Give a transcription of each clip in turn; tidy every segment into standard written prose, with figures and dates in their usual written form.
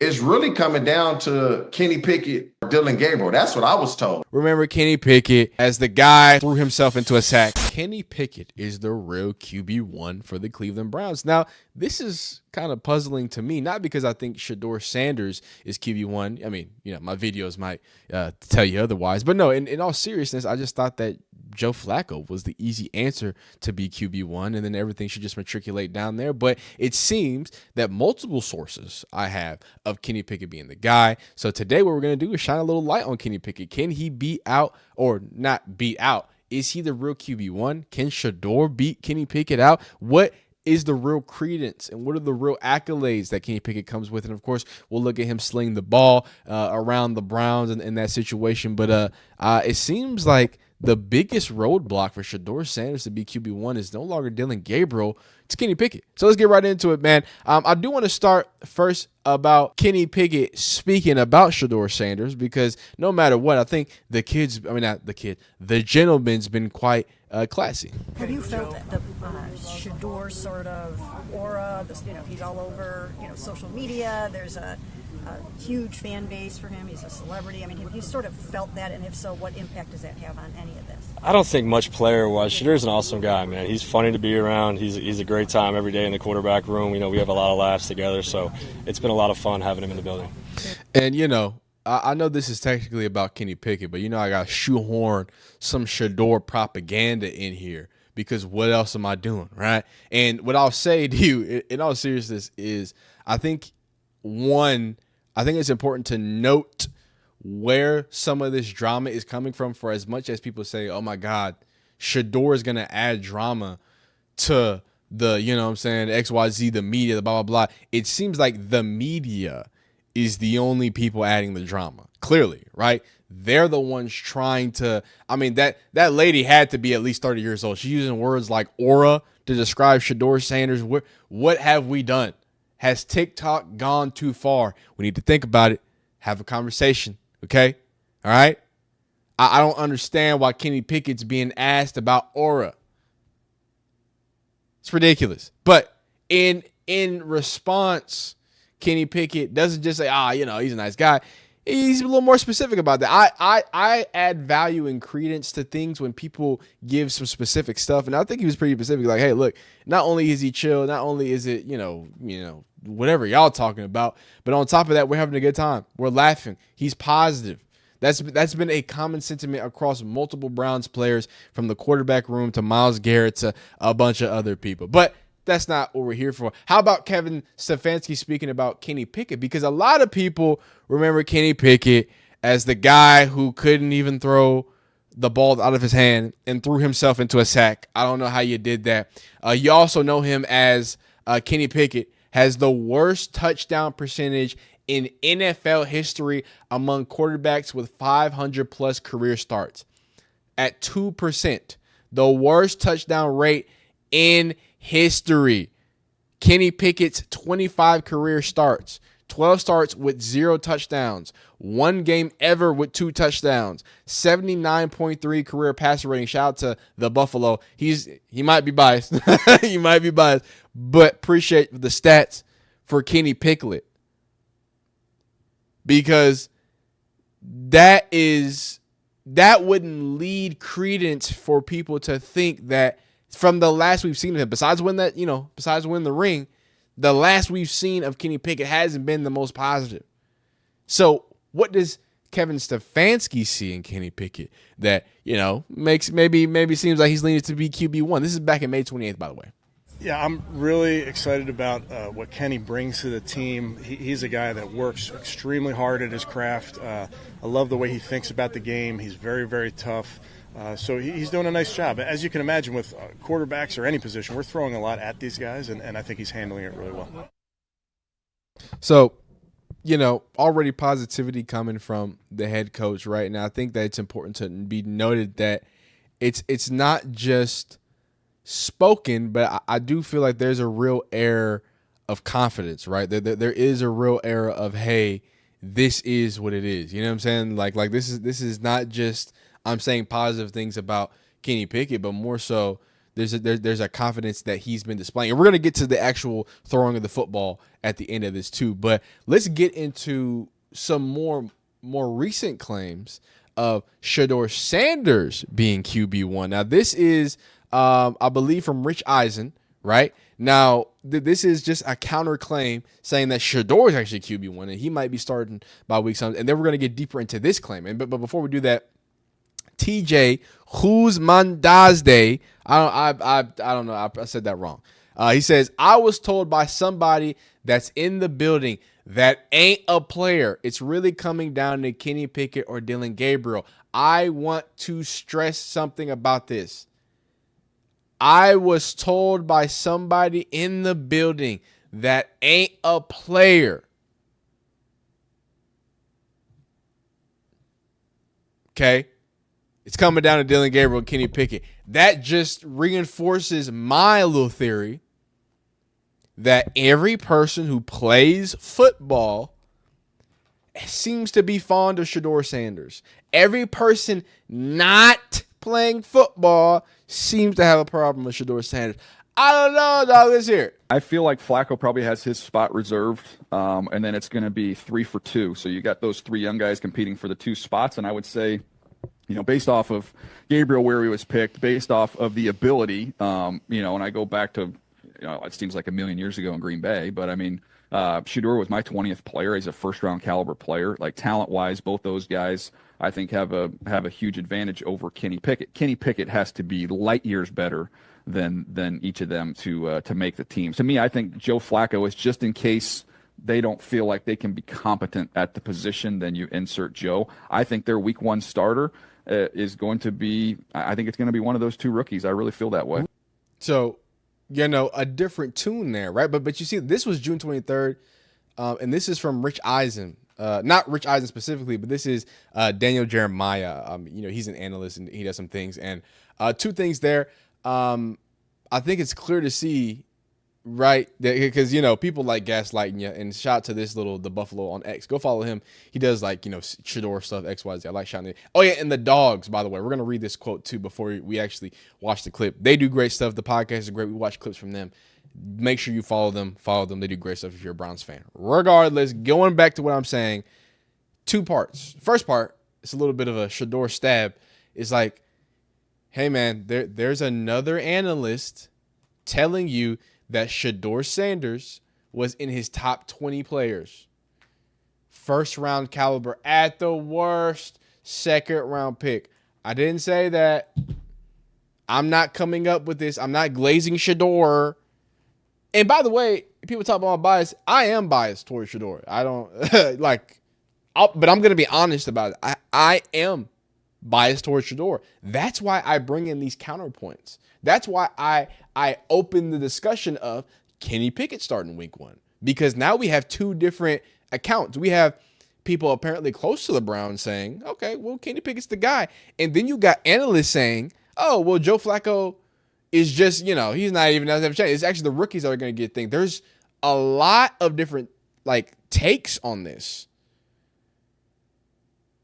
It's really coming down to Kenny Pickett or Dylan Gabriel. That's what I was told. Remember Kenny Pickett as the guy threw himself into a sack. Kenny Pickett is the real QB1 for the Cleveland Browns. Now, this is kind of puzzling to me, not because I think Shedeur Sanders is QB1. I mean, my videos might tell you otherwise. But no, in all seriousness, I just thought that Joe Flacco was the easy answer to be QB1, and then everything should just matriculate down there. But it seems that multiple sources I have of Kenny Pickett being the guy. So today what we're going to do is shine a little light on Kenny Pickett. Can he beat out or not beat out? Is he the real QB1? Can Shedeur beat Kenny Pickett out? What is the real credence and what are the real accolades that Kenny Pickett comes with? And of course, we'll look at him sling the ball around the Browns in that situation. But it seems like the biggest roadblock for Shedeur Sanders to be QB1 is no longer Dylan Gabriel. It's Kenny Pickett. So let's get right into it, man. I do want to start first about Kenny Pickett speaking about Shedeur Sanders because no matter what, I think the gentleman's been quite classy. Have you felt that the Shedeur sort of aura? He's all over, social media. There's a huge fan base for him. He's a celebrity. I mean, have you sort of felt that? And if so, what impact does that have on any of this? I don't think much player-wise. Shadeur's an awesome guy, man. He's funny to be around. He's a great time every day in the quarterback room. We have a lot of laughs together, so it's been a lot of fun having him in the building. And, I know this is technically about Kenny Pickett, but, I got to shoehorn some Shedeur propaganda in here because what else am I doing, right? And what I'll say to you in all seriousness is I think it's important to note where some of this drama is coming from for as much as people say, oh, my God, Shedeur is going to add drama to the, XYZ, the media, the blah, blah, blah. It seems like the media is the only people adding the drama, clearly, right? They're the ones trying to, that lady had to be at least 30 years old. She's using words like aura to describe Shedeur Sanders. What have we done? Has TikTok gone too far? We need to think about it, have a conversation, okay? All right? I don't understand why Kenny Pickett's being asked about aura. It's ridiculous. But in response, Kenny Pickett doesn't just say, he's a nice guy. He's a little more specific about that. I add value and credence to things when people give some specific stuff. And I think he was pretty specific. Like, hey, look, not only is he chill, not only is it, whatever y'all talking about, but on top of that, we're having a good time. We're laughing. He's positive. That's been a common sentiment across multiple Browns players, from the quarterback room to Myles Garrett to a bunch of other people. But that's not what we're here for. How about Kevin Stefanski speaking about Kenny Pickett? Because a lot of people remember Kenny Pickett as the guy who couldn't even throw the ball out of his hand and threw himself into a sack. I don't know how you did that. You also know him as Kenny Pickett has the worst touchdown percentage in NFL history among quarterbacks with 500-plus career starts at 2%. The worst touchdown rate in history. Kenny Pickett's 25 career starts, 12 starts with 0 touchdowns, 1 game ever with 2 touchdowns, 79.3 career passer rating. Shout out to the Buffalo. He might be biased. He might be biased, but appreciate the stats for Kenny Pickett, because that wouldn't lead credence for people to think that from the last we've seen of him, besides win the ring, the last we've seen of Kenny Pickett hasn't been the most positive. So what does Kevin Stefanski see in Kenny Pickett that, makes maybe seems like he's leaning to be QB1? This is back in May 28th, by the way. Yeah, I'm really excited about what Kenny brings to the team. He's a guy that works extremely hard at his craft. I love the way he thinks about the game. He's very, very tough. So he's doing a nice job. As you can imagine, with quarterbacks or any position, we're throwing a lot at these guys, and I think he's handling it really well. So, already positivity coming from the head coach right now. I think that it's important to be noted that it's not just spoken, but I do feel like there's a real air of confidence, right? There is a real air of, hey, this is what it is. You know what I'm saying? Like this is not just I'm saying positive things about Kenny Pickett, but more so there's a confidence that he's been displaying. And we're gonna get to the actual throwing of the football at the end of this too. But let's get into some more recent claims of Shedeur Sanders being QB1. Now this is I believe from Rich Eisen, right? Now this is just a counterclaim saying that Shedeur is actually QB1 and he might be starting by week 7. And then we're gonna get deeper into this claim. And but before we do that, TJ Huzmandazde, I don't know, I said that wrong. He says, I was told by somebody that's in the building that ain't a player. It's really coming down to Kenny Pickett or Dylan Gabriel. I want to stress something about this. I was told by somebody in the building that ain't a player. Okay? It's coming down to Dylan Gabriel and Kenny Pickett. That just reinforces my little theory that every person who plays football seems to be fond of Shedeur Sanders. Every person not playing football seems to have a problem with Shedeur Sanders. I don't know, dog. Let's hear it. I feel like Flacco probably has his spot reserved, and then it's going to be 3 for 2. So you got those 3 young guys competing for the 2 spots, and I would say, based off of Gabriel where he was picked, based off of the ability, and I go back to, it seems like a million years ago in Green Bay, but I mean, Shedeur was my 20th player. He's a first-round caliber player. Like talent-wise, both those guys, I think, have a huge advantage over Kenny Pickett. Kenny Pickett has to be light years better than each of them to make the team. To me, I think Joe Flacco is just in case they don't feel like they can be competent at the position, then you insert Joe. I think their week 1 starter is going to be, I think it's going to be one of those 2 rookies. I really feel that way. So, a different tune there, right? But you see, this was June 23rd, and this is from Rich Eisen. Not Rich Eisen specifically, but this is Daniel Jeremiah. He's an analyst and he does some things. And 2 things there. I think it's clear to see, right, because people like gaslighting you. And shout out to the Buffalo on X. Go follow him. He does Shedeur stuff, XYZ. I like shouting it. Oh yeah, and the dogs, by the way. We're gonna read this quote too before we actually watch the clip. They do great stuff. The podcast is great. We watch clips from them. Make sure you follow them. They do great stuff if you're a Browns fan. Regardless, going back to what I'm saying, 2 parts. First part, it's a little bit of a Shedeur stab. It's like, hey man, there's another analyst telling you that Shedeur Sanders was in his top 20 players. First round caliber at the worst, 2nd round pick. I didn't say that. I'm not coming up with this. I'm not glazing Shedeur. And by the way, people talk about my bias. I am biased towards Shedeur. I don't but I'm going to be honest about it. I am biased towards Shedeur. That's why I bring in these counterpoints. That's why I open the discussion of Kenny Pickett starting week 1, because now we have 2 different accounts. We have people apparently close to the Browns saying, okay, well, Kenny Pickett's the guy. And then you got analysts saying, oh, well, Joe Flacco is just, he's not even have a chance. It's actually the rookies that are going to get things. There's a lot of different takes on this.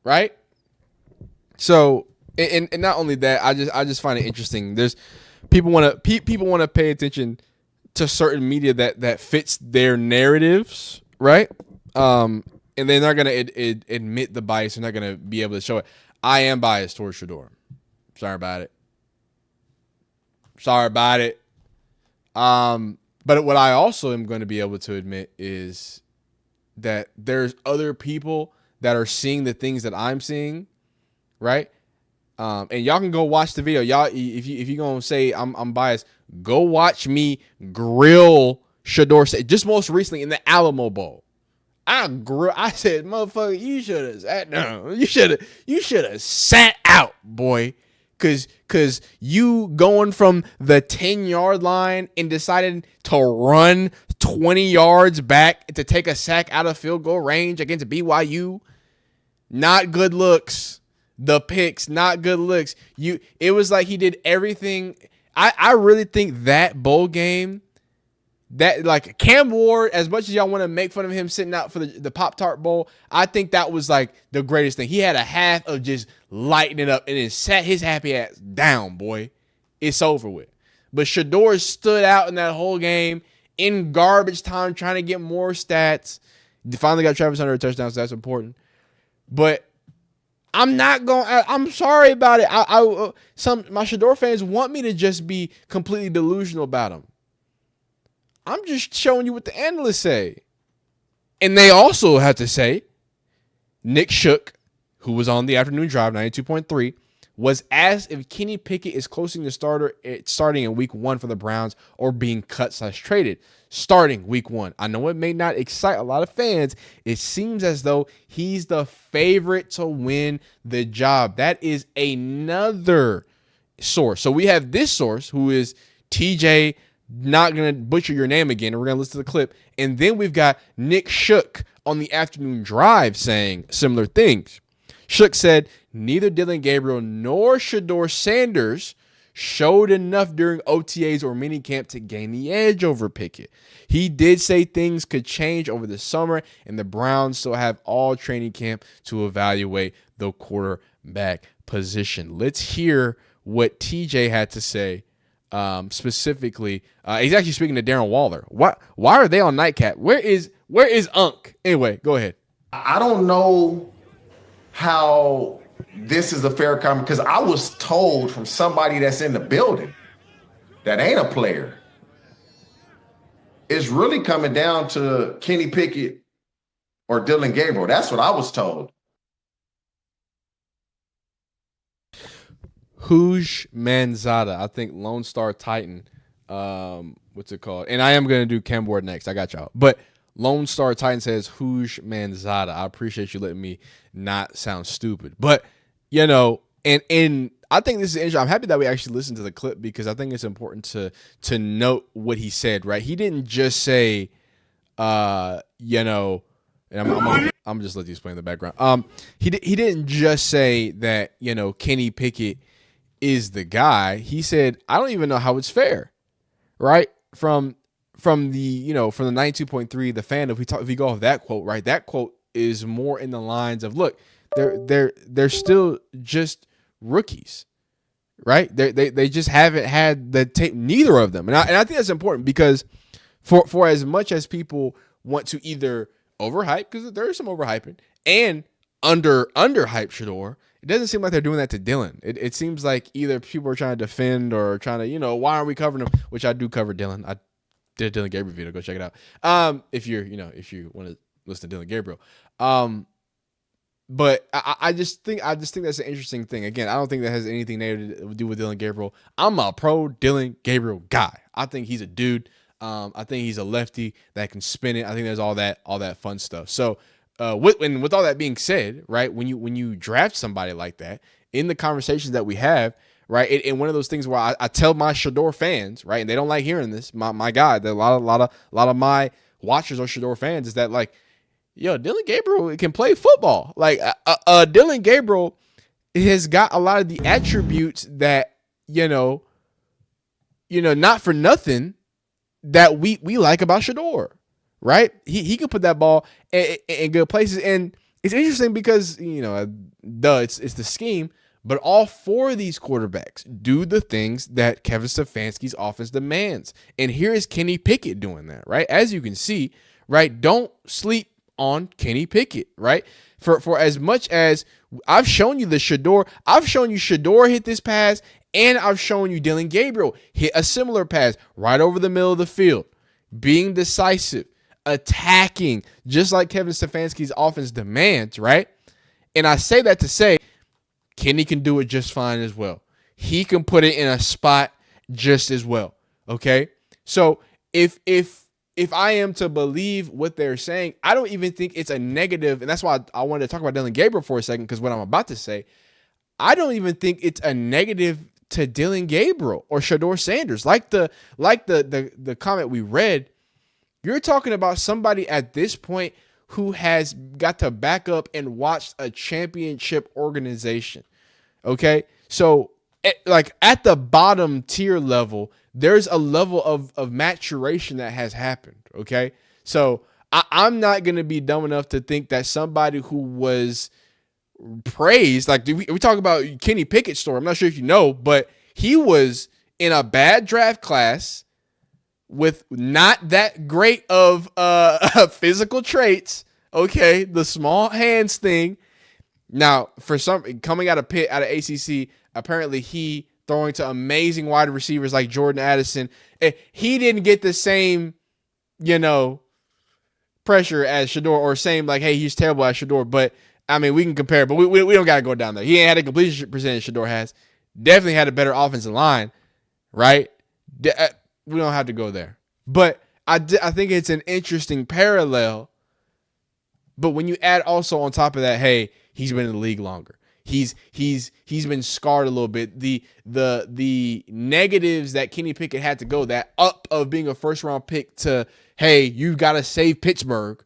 Right? So, and not only that, I just find it interesting. There's people want to pay attention to certain media that fits their narratives, right? And they're not going to admit the bias. They're not going to be able to show it. I am biased towards Shedeur. Sorry about it. But what I also am going to be able to admit is that there's other people that are seeing the things that I'm seeing, right? And y'all can go watch the video. Y'all, if you gonna say I'm biased, go watch me grill Shedeur. Just most recently in the Alamo Bowl, I said, motherfucker, you should have sat down. You should have sat out, boy. Cause you going from the 10-yard line and decided to run 20 yards back to take a sack out of field goal range against BYU. Not good looks. The picks, not good looks. It was like he did everything. I really think that bowl game, that Cam Ward, as much as y'all want to make fun of him sitting out for the Pop-Tart Bowl, I think that was the greatest thing. He had a half of just lighting it up and then sat his happy ass down, boy. It's over with. But Shedeur stood out in that whole game in garbage time, trying to get more stats. Finally got Travis Hunter a touchdown, so that's important. But I'm not going. I'm sorry about it. My Shedeur fans want me to just be completely delusional about him. I'm just showing you what the analysts say, and they also have to say Nick Shook, who was on the afternoon drive 92.3, was asked if Kenny Pickett is closing the starting in week 1 for the Browns or being cut/traded starting week 1. I know it may not excite a lot of fans. It seems as though he's the favorite to win the job. That is another source. So we have this source who is TJ, not going to butcher your name again. We're going to listen to the clip. And then we've got Nick Shook on the afternoon drive saying similar things. Shook said neither Dylan Gabriel nor Shedeur Sanders showed enough during OTAs or minicamp to gain the edge over Pickett. He did say things could change over the summer, and the Browns still have all training camp to evaluate the quarterback position. Let's hear what TJ had to say specifically. He's actually speaking to Darren Waller. Why are they on Nightcap? Where is Unc? Anyway, go ahead. I don't know how this is a fair comment because I was told from somebody that's in the building that ain't a player. It's really coming down to Kenny Pickett or Dylan Gabriel. That's what I was told. Hoosh Manzada, I think Lone Star Titan. What's it called? And I am going to do Camboard next. I got y'all. But Lone Star Titan says Hoosh Manzada. I appreciate you letting me not sound stupid. But, you know, and I think this is interesting. I'm happy that we actually listened to the clip because I think it's important to note what he said, right? He didn't just say, you know, and I'm just let these play in the background. He didn't just say that, you know, Kenny Pickett is the guy. He said, I don't even know how it's fair, right? From the, you know, from the 92.3, the fan, if we go off that quote, right? That quote is more in the lines of, look, they're still just rookies, right? They just haven't had the tape, neither of them. And I think that's important because for as much as people want to either overhype, because there is some overhyping, and underhype Shedeur, it doesn't seem like they're doing that to Dylan. It seems like either people are trying to defend or trying to, you know, why aren't we covering him? Which I do cover Dylan. I did a Dylan Gabriel video. Go check it out. If you want to listen to Dylan Gabriel. But I just think that's an interesting thing. Again, I don't think that has anything negative to do with Dylan Gabriel. I'm a pro Dylan Gabriel guy. I think he's a dude. I think he's a lefty that can spin it. I think there's all that fun stuff. So with all that being said, right, when you draft somebody like that, in the conversations that we have, right, and one of those things where I tell my Shedeur fans, right, and they don't like hearing this, my guy, a lot of my watchers are Shedeur fans, is that like, yo, Dylan Gabriel can play football. Like Dylan Gabriel has got a lot of the attributes that, you know, not for nothing that we like about Shedeur, right? He can put that ball in good places. And it's interesting because, you know, it's the scheme, but all 4 of these quarterbacks do the things that Kevin Stefanski's offense demands. And here is Kenny Pickett doing that, right? As you can see, right? Don't sleep on Kenny Pickett, right? For as much as I've shown you the Shedeur, I've shown you Shedeur hit this pass, and I've shown you Dylan Gabriel hit a similar pass right over the middle of the field, being decisive, attacking, just like Kevin Stefanski's offense demands, right? And I say that to say Kenny can do it just fine as well. He can put it in a spot just as well, okay? So if I am to believe what they're saying, I don't even think it's a negative, and that's why I wanted to talk about Dylan Gabriel for a second, because what I'm about to say, I don't even think it's a negative to Dylan Gabriel or Shedeur Sanders. Like the comment we read, you're talking about somebody at this point who has got to back up and watch a championship organization. Okay? So at the bottom tier level, there's a level of maturation that has happened. Okay? So I'm not going to be dumb enough to think that somebody who was praised, like we talk about Kenny Pickett's story. I'm not sure if you know, but he was in a bad draft class with not that great of physical traits. Okay, the small hands thing. Now, for some coming out of Pitt, out of ACC, apparently he throwing to amazing wide receivers like Jordan Addison. He didn't get the same, pressure as Shedeur, or same like, hey, he's terrible as Shedeur. But I mean, we can compare, but we don't got to go down there. He ain't had a completion percentage Shedeur has. Definitely had a better offensive line, right? We don't have to go there. But I think it's an interesting parallel. But when you add also on top of that, hey, he's been in the league longer. He's been scarred a little bit. The negatives that Kenny Pickett had to go, that up of being a first round pick to, hey, you've got to save Pittsburgh,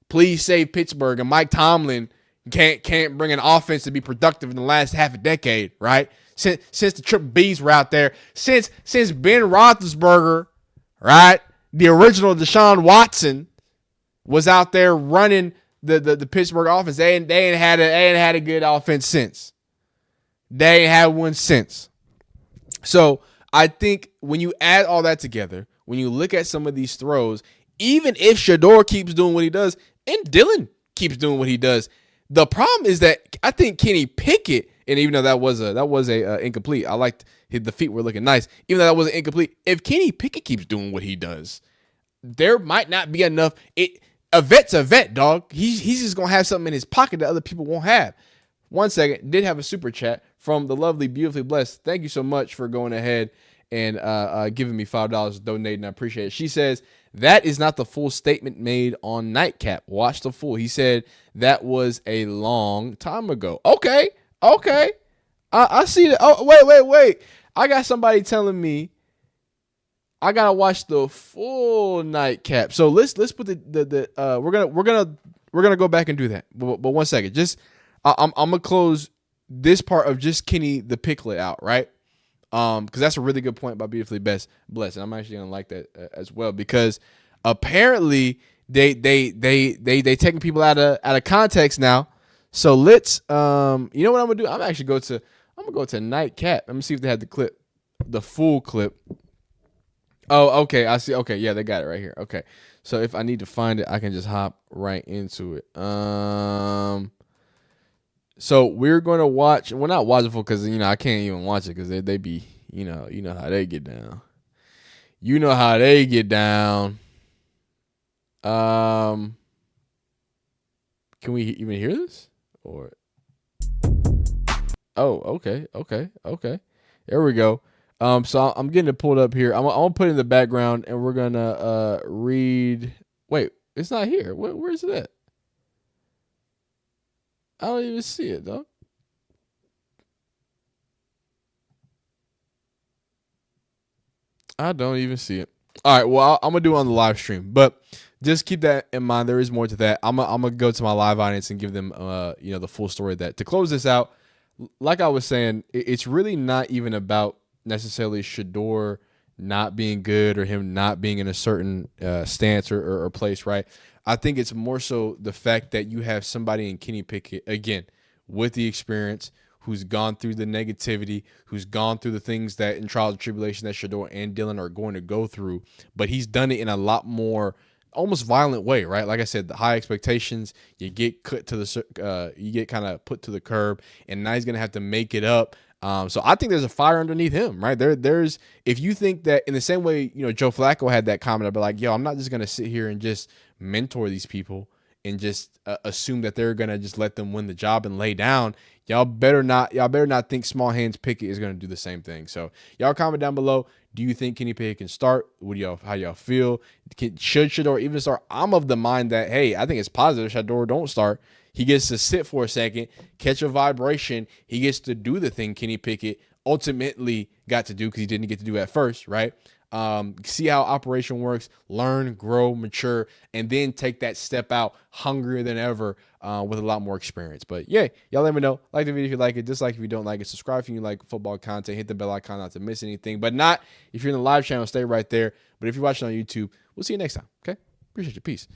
please save Pittsburgh. And Mike Tomlin can't bring an offense to be productive in the last half a decade, right? Since the Triple B's were out there, since Ben Roethlisberger, right, the original Deshaun Watson was out there running the Pittsburgh offense. They ain't had a good offense since. They ain't had one since. So I think when you add all that together, when you look at some of these throws, even if Shedeur keeps doing what he does and Dylan keeps doing what he does, the problem is that I think Kenny Pickett, and even though that was a incomplete, I liked the feet were looking nice. Even though that wasn't incomplete, if Kenny Pickett keeps doing what he does, there might not be enough. A vet's a vet, dog. He's just gonna have something in his pocket that other people won't have. 1 second, did have a super chat from the lovely, beautifully blessed. Thank you so much for going ahead and giving me $5 donating. I appreciate it. She says, that is not the full statement made on Nightcap. Watch the full. He said that was a long time ago. Okay. I see that. Oh, wait. I got somebody telling me I gotta watch the full Nightcap. So let's put we're gonna go back and do that. But 1 second, just I'm gonna close this part of just Kenny the Picklet out, right? Because that's a really good point by Beautifully Blessed. And I'm actually gonna like that as well, because apparently they taking people out of context now. So let's you know what I'm gonna do? I'm gonna go to Nightcap. Let me see if they had the full clip. Oh, okay. I see. Okay, yeah, they got it right here. Okay, so if I need to find it, I can just hop right into it. So we're going to watch. We're not watching full because I can't even watch it because they be you know how they get down. You know how they get down. Can we even hear this? Or okay. There we go. So I'm getting it pulled up here. I'm gonna put it in the background, and we're gonna read. Wait, it's not here. Where's it at? I don't even see it, though. I don't even see it. All right, well, I'm gonna do it on the live stream, but just keep that in mind. There is more to that. I'm gonna go to my live audience and give them, the full story of that. To close this out, like I was saying, it's really not even about necessarily Shedeur not being good or him not being in a certain stance or place, right? I think it's more so the fact that you have somebody in Kenny Pickett, again, with the experience, who's gone through the negativity, who's gone through the things that in trials and tribulation that Shedeur and Dylan are going to go through, but he's done it in a lot more almost violent way, right? Like I said, the high expectations, you get cut to you get kind of put to the curb, and now he's gonna have to make it up. So I think there's a fire underneath him, right? There's if you think that in the same way, Joe Flacco had that comment about like, yo, I'm not just gonna sit here and just mentor these people and just assume that they're gonna just let them win the job and lay down. Y'all better not think Small Hands Pickett is gonna do the same thing. So y'all comment down below. Do you think Kenny Pickett can start? How y'all feel? Should Shedeur even start? I'm of the mind that, hey, I think it's positive Shedeur don't start. He gets to sit for a second, catch a vibration. He gets to do the thing Kenny Pickett ultimately got to do because he didn't get to do at first, right? See how operation works, learn, grow, mature, and then take that step out hungrier than ever with a lot more experience. But yeah, y'all let me know. Like the video if you like it, dislike if you don't like it, subscribe if you like football content, hit the bell icon not to miss anything. But not if you're in the live channel, stay right there. But if you're watching on YouTube, we'll see you next time. Okay? Appreciate you. Peace.